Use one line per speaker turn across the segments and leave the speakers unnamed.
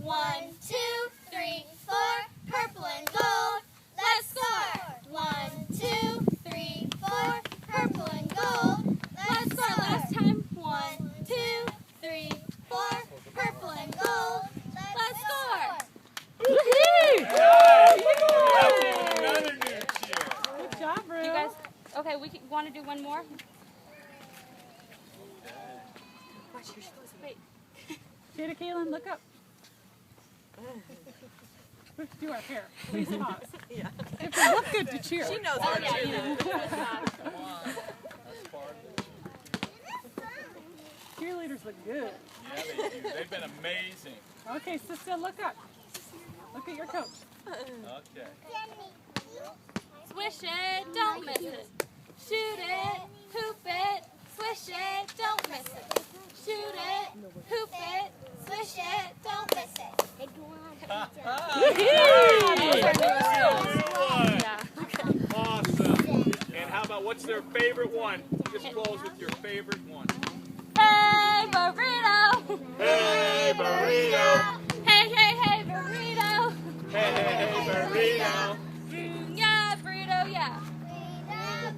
1, 2, 3, 4, purple and gold. Let's score. 1, 2, 3, 4, purple and gold. Let's score. Last time. 1, 2, 3, 4, purple and gold. Let's score.
Another new cheer.
Good job, Rue.
You guys, okay, we want to do one more? Wait.
Jada, Kaylin, look up. We have to do our hair. Please pause.
Yeah.
If we look good to cheer.
She knows
Oh,
how to
yeah,
do
yeah.
it.
Come on. That's part of it.
Cheerleaders look good.
Yeah, they do. They've been amazing.
Okay, sister, look up. Look at your coach.
Okay.
Swish it, don't miss it. Shoot it, hoop it, swish it, don't miss it. Shoot it, hoop it, swish it, don't miss it.
Awesome. And how about what's their favorite one? Just close with your favorite one.
Hey, burrito!
Hey, burrito!
Hey, hey, hey, burrito!
Hey, hey, hey, burrito!
Yeah, burrito, yeah.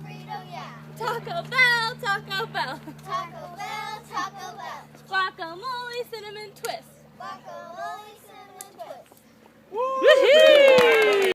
Burrito, yeah.
Taco Bell, Taco Bell.
Taco Bell, Taco Bell.
Guacamole, cinnamon twist.
Guacamole, cinnamon twist.
Woo!